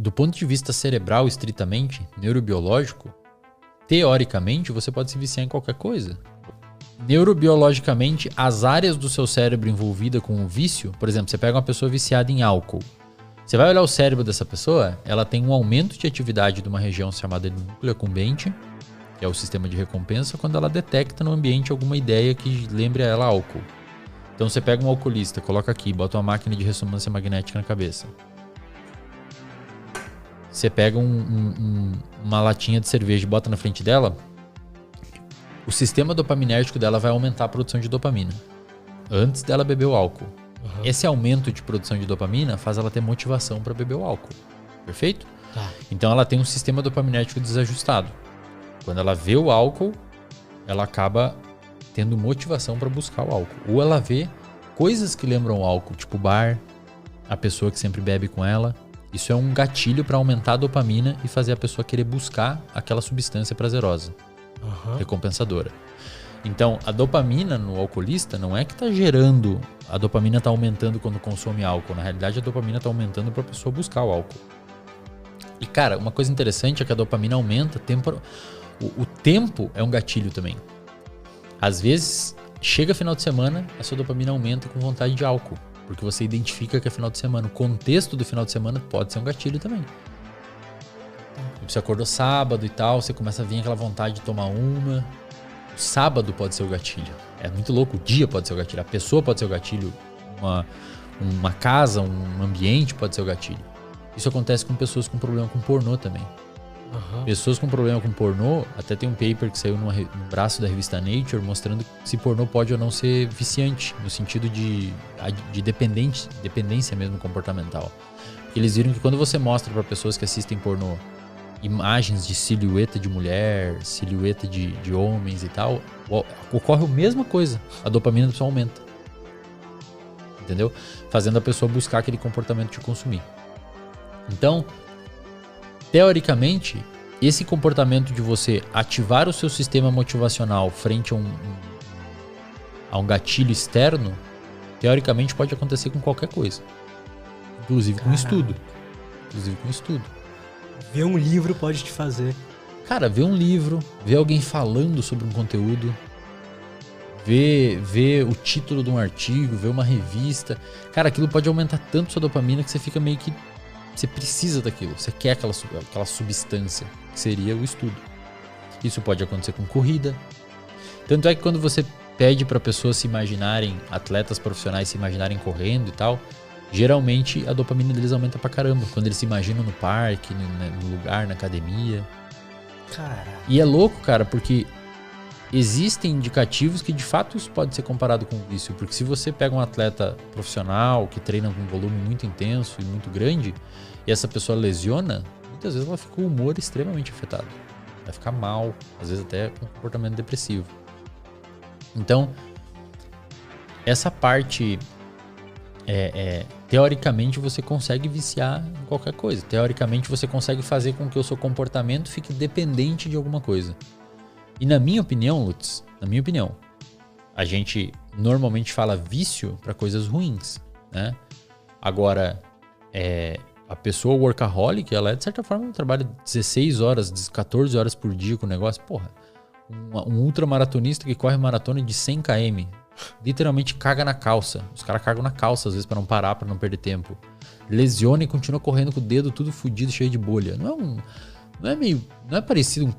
do ponto de vista cerebral, estritamente, neurobiológico, teoricamente, você pode se viciar em qualquer coisa. Neurobiologicamente, as áreas do seu cérebro envolvida com o vício, por exemplo, você pega uma pessoa viciada em álcool. Você vai olhar o cérebro dessa pessoa, ela tem um aumento de atividade de uma região chamada núcleo accumbente, que é o sistema de recompensa, quando ela detecta no ambiente alguma ideia que lembre a ela álcool. Então você pega um alcoolista, coloca aqui, bota uma máquina de ressonância magnética na cabeça. Você pega uma latinha de cerveja e bota na frente dela, o sistema dopaminérgico dela vai aumentar a produção de dopamina antes dela beber o álcool. Uhum. Esse aumento de produção de dopamina faz ela ter motivação para beber o álcool. Perfeito? Tá. Então ela tem um sistema dopaminérgico desajustado. Quando ela vê o álcool, ela acaba tendo motivação para buscar o álcool. Ou ela vê coisas que lembram o álcool, tipo bar, a pessoa que sempre bebe com ela. Isso é um gatilho para aumentar a dopamina e fazer a pessoa querer buscar aquela substância prazerosa, recompensadora. Então, a dopamina no alcoolista não é que está gerando, a dopamina está aumentando quando consome álcool. Na realidade, a dopamina está aumentando para a pessoa buscar o álcool. E, cara, uma coisa interessante é que a dopamina aumenta, o tempo é um gatilho também. Às vezes, chega final de semana, a sua dopamina aumenta com vontade de álcool. Porque você identifica que é final de semana. O contexto do final de semana pode ser um gatilho também. Você acordou sábado e tal, você começa a vir aquela vontade de tomar uma. O sábado pode ser o gatilho. É muito louco. O dia pode ser o gatilho. A pessoa pode ser o gatilho. Uma casa, um ambiente pode ser o gatilho. Isso acontece com pessoas com problema com pornô também. Pessoas com problema com pornô, até tem um paper que saiu no braço da revista Nature mostrando se pornô pode ou não ser viciante, no sentido de dependência mesmo comportamental. Porque eles viram que quando você mostra para pessoas que assistem pornô imagens de silhueta de mulher, silhueta de homens e tal, ocorre a mesma coisa, a dopamina da pessoa aumenta. Entendeu? Fazendo a pessoa buscar aquele comportamento de consumir. Então, teoricamente, esse comportamento de você ativar o seu sistema motivacional frente a um gatilho externo, teoricamente pode acontecer com qualquer coisa. Inclusive com estudo. Ver um livro pode te fazer. Cara, ver um livro, ver alguém falando sobre um conteúdo, ver o título de um artigo, ver uma revista. Cara, aquilo pode aumentar tanto sua dopamina que você fica meio que... Você precisa daquilo, você quer aquela substância, que seria o estudo. Isso pode acontecer com corrida. Tanto é que quando você pede para pessoas se imaginarem, atletas profissionais se imaginarem correndo e tal, geralmente a dopamina deles aumenta pra caramba. Quando eles se imaginam no parque, no lugar, na academia. Caraca. E é louco, cara, porque existem indicativos que de fato isso pode ser comparado com o vício. Porque se você pega um atleta profissional que treina com um volume muito intenso e muito grande, e essa pessoa lesiona, muitas vezes ela fica com o humor extremamente afetado. Vai ficar mal, às vezes até com comportamento depressivo. Então, essa parte, teoricamente você consegue viciar em qualquer coisa. Teoricamente você consegue fazer com que o seu comportamento fique dependente de alguma coisa. E na minha opinião, Lutz, a gente normalmente fala vício para coisas ruins, né? Agora, a pessoa workaholic, ela de certa forma trabalha 16 horas, 14 horas por dia com o negócio. Porra, um ultramaratonista que corre maratona de 100 km, literalmente caga na calça. Os caras cagam na calça às vezes para não parar, para não perder tempo. Lesiona e continua correndo com o dedo tudo fudido, cheio de bolha. Não é parecido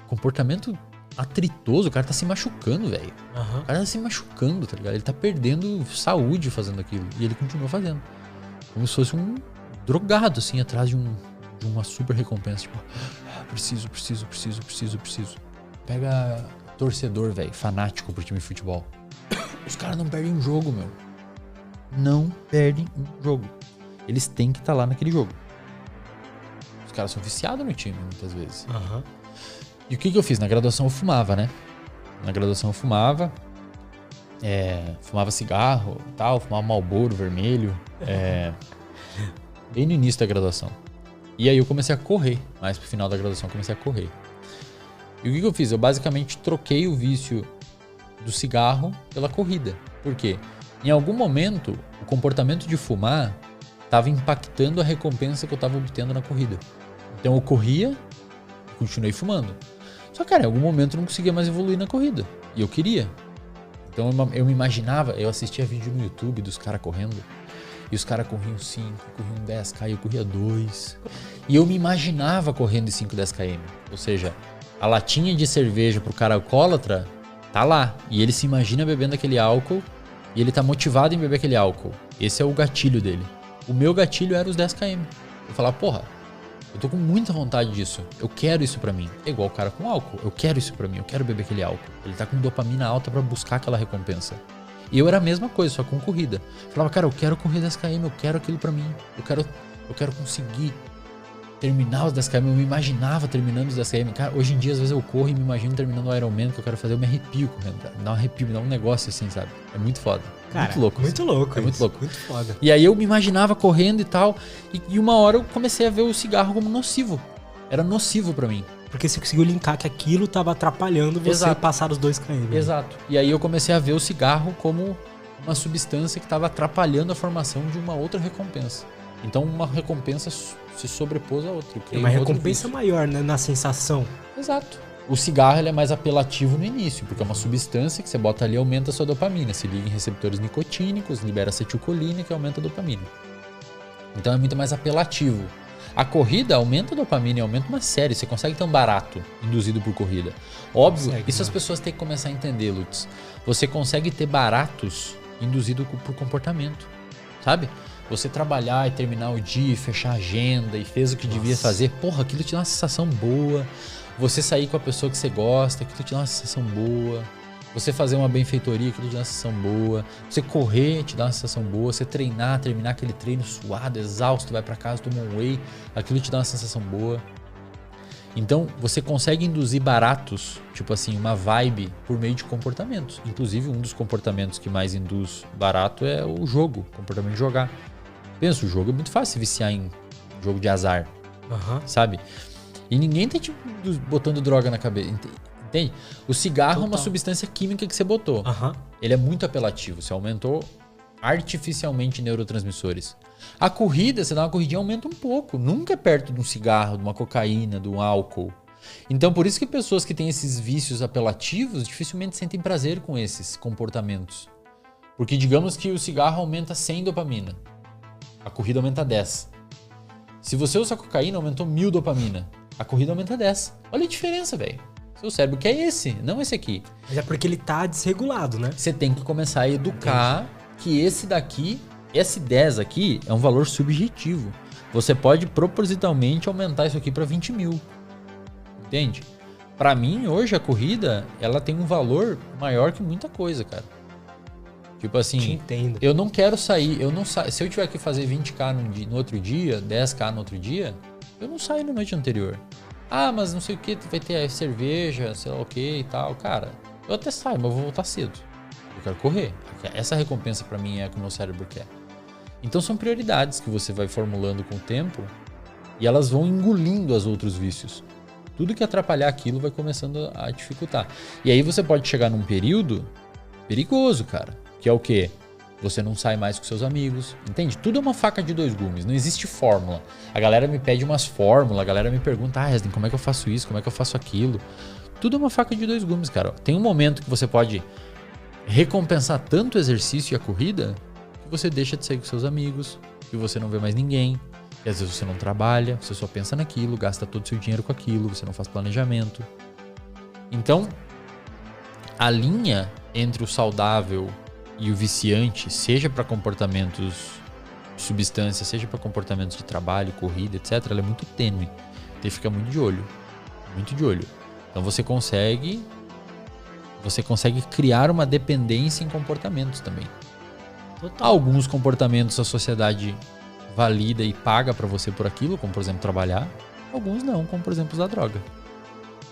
comportamento atritoso, o cara tá se machucando, velho. O cara tá se machucando, tá ligado? Ele tá perdendo saúde fazendo aquilo. E ele continua fazendo. Como se fosse um drogado, assim, atrás de uma super recompensa. Tipo, preciso. Pega torcedor, velho, fanático pro time de futebol. Os caras não perdem um jogo, meu. Não perdem um jogo. Eles têm que estar lá naquele jogo. Os caras são viciados no time, muitas vezes. E o que eu fiz? Na graduação eu fumava, né? Na graduação eu fumava. Fumava cigarro e tal, fumava Marlboro vermelho. Bem no início da graduação. E aí eu comecei a correr. Mais pro final da graduação eu comecei a correr. E o que eu fiz? Eu basicamente troquei o vício do cigarro pela corrida. Por quê? Em algum momento, o comportamento de fumar estava impactando a recompensa que eu estava obtendo na corrida. Então eu corria, continuei fumando. Só que, cara, em algum momento eu não conseguia mais evoluir na corrida. E eu queria. Então eu me imaginava, eu assistia vídeo no YouTube dos caras correndo. E os caras corriam 5, corriam 10km, eu corria 2. E eu me imaginava correndo em 5, 10km. Ou seja, a latinha de cerveja pro cara alcoólatra tá lá. E ele se imagina bebendo aquele álcool. E ele tá motivado em beber aquele álcool. Esse é o gatilho dele. O meu gatilho era os 10km. Eu falava, porra, eu tô com muita vontade disso. Eu quero isso pra mim. É igual o cara com álcool. Eu quero isso pra mim. Eu quero beber aquele álcool. Ele tá com dopamina alta pra buscar aquela recompensa. E eu era a mesma coisa, só com corrida. Eu falava, cara, eu quero correr 10km. Eu quero aquilo pra mim. Eu quero conseguir terminar os 10km. Eu me imaginava terminando os 10km. Cara, hoje em dia, às vezes eu corro e me imagino terminando o Ironman que eu quero fazer. Eu me arrepio correndo, cara. Me dá um arrepio, me dá um negócio assim, sabe? É muito foda. Cara, muito louco. Muito louco. É muito louco. Muito foda. E aí eu me imaginava correndo e tal. E uma hora eu comecei a ver o cigarro como nocivo. Era nocivo pra mim. Porque você conseguiu linkar que aquilo tava atrapalhando você Exato. passar os 2km. Exato. E aí eu comecei a ver o cigarro como uma substância que estava atrapalhando a formação de uma outra recompensa. Então uma recompensa se sobrepôs a outra. É uma recompensa maior, né, na sensação. Exato. O cigarro ele é mais apelativo no início, porque é uma substância que você bota ali e aumenta a sua dopamina. Se liga em receptores nicotínicos, libera acetilcolina que aumenta a dopamina. Então é muito mais apelativo. A corrida aumenta a dopamina e aumenta uma série. Você consegue ter um barato induzido por corrida. Óbvio, consegue, isso as pessoas têm que começar a entender, Lutz. Você consegue ter baratos induzido por comportamento, sabe? Você trabalhar e terminar o dia, fechar a agenda e fez o que devia fazer. Porra, aquilo te dá uma sensação boa. Você sair com a pessoa que você gosta, aquilo te dá uma sensação boa. Você fazer uma benfeitoria, aquilo te dá uma sensação boa. Você correr, te dá uma sensação boa. Você treinar, terminar aquele treino suado, exausto, vai pra casa, toma um whey, aquilo te dá uma sensação boa. Então, você consegue induzir baratos, tipo assim, uma vibe por meio de comportamentos. Inclusive, um dos comportamentos que mais induz barato é o jogo, o comportamento de jogar. Pensa, o jogo é muito fácil viciar em jogo de azar, sabe? E ninguém tá tipo botando droga na cabeça, entende? O cigarro é uma substância química que você botou. Ele é muito apelativo, você aumentou artificialmente neurotransmissores. A corrida, você dá uma corridinha, aumenta um pouco. Nunca é perto de um cigarro, de uma cocaína, de um álcool. Então, por isso que pessoas que têm esses vícios apelativos dificilmente sentem prazer com esses comportamentos. Porque digamos que o cigarro aumenta 100 dopamina. A corrida aumenta 10. Se você usa cocaína, aumentou 1000 dopamina. A corrida aumenta 10. Olha a diferença, velho. Seu cérebro quer esse, não esse aqui. Mas é porque ele tá desregulado, né? Você tem que começar a educar que esse daqui, esse 10 aqui, é um valor subjetivo. Você pode propositalmente aumentar isso aqui para 20 mil. Entende? Para mim, hoje, a corrida, ela tem um valor maior que muita coisa, cara. Tipo assim, Te entendo. eu não quero sair, se eu tiver que fazer 20k no outro dia, 10k no outro dia, eu não saio na noite anterior. Ah, mas não sei o que, vai ter cerveja, sei lá o que e tal. Cara, eu até saio, mas eu vou voltar cedo. Eu quero correr. Essa recompensa pra mim é a que o meu cérebro quer. Então são prioridades que você vai formulando com o tempo e elas vão engolindo os outros vícios. Tudo que atrapalhar aquilo vai começando a dificultar. E aí você pode chegar num período perigoso, cara. Que é o quê? Você não sai mais com seus amigos, entende? Tudo é uma faca de dois gumes, não existe fórmula. A galera me pede umas fórmulas, a galera me pergunta, Resden, como é que eu faço isso, como é que eu faço aquilo? Tudo é uma faca de dois gumes, cara. Tem um momento que você pode recompensar tanto o exercício e a corrida que você deixa de sair com seus amigos, que você não vê mais ninguém, que às vezes você não trabalha, você só pensa naquilo, gasta todo o seu dinheiro com aquilo, você não faz planejamento. Então, a linha entre o saudável e o viciante, seja para comportamentos de substância, seja para comportamentos de trabalho, corrida, etc., ela é muito tênue. Tem que ficar muito de olho. Muito de olho. Então você consegue criar uma dependência em comportamentos também. Total. Alguns comportamentos a sociedade valida e paga para você por aquilo, como por exemplo trabalhar. Alguns não, como por exemplo usar droga.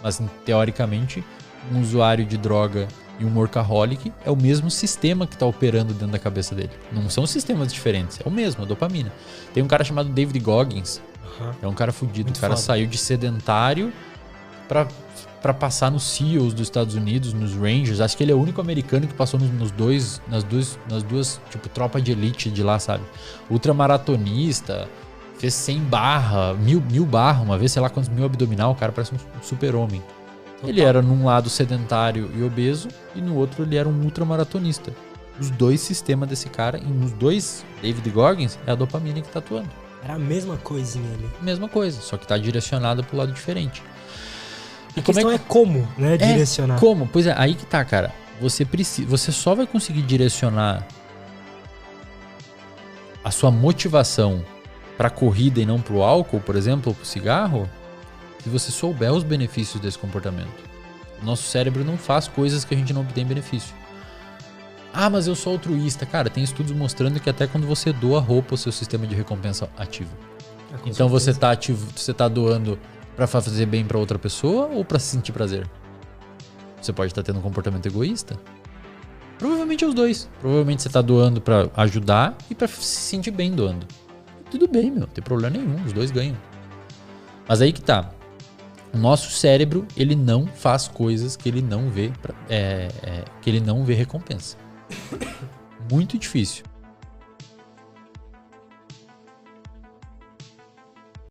Mas teoricamente, um usuário de droga e um workaholic é o mesmo sistema que está operando dentro da cabeça dele. Não são sistemas diferentes, é o mesmo, a dopamina. Tem um cara chamado David Goggins, é um cara fudido. O cara saiu de sedentário, pra passar nos SEALs dos Estados Unidos, nos Rangers. Acho que ele é o único americano que passou nas duas, tipo, tropa de elite de lá, sabe? Ultramaratonista, fez 100 barra, 1000 barra uma vez, sei lá quantos 1000 abdominal, o cara parece um super-homem. Ele era num lado sedentário e obeso, e no outro ele era um ultramaratonista. Os dois sistemas desse cara, e nos dois, David Goggins, é a dopamina que tá atuando. Era a mesma coisinha ali. Mesma coisa, só que tá direcionada pro lado diferente. A questão é como, né, direcionar. Como? Pois é, aí que tá, cara. Você só vai conseguir direcionar a sua motivação pra corrida e não pro álcool, por exemplo, ou pro cigarro, se você souber os benefícios desse comportamento. O nosso cérebro não faz coisas que a gente não obtém benefício. Ah, mas eu sou altruísta. Cara, tem estudos mostrando que até quando você doa roupa, o seu sistema de recompensa ativa. Então você tá doando pra fazer bem pra outra pessoa ou pra se sentir prazer? Você pode estar tendo um comportamento egoísta. Provavelmente é os dois. Provavelmente você tá doando pra ajudar e pra se sentir bem doando. Tudo bem, meu. Não tem problema nenhum. Os dois ganham. Mas aí que tá. O nosso cérebro, ele não faz coisas que ele não vê, que ele não vê recompensa. Muito difícil.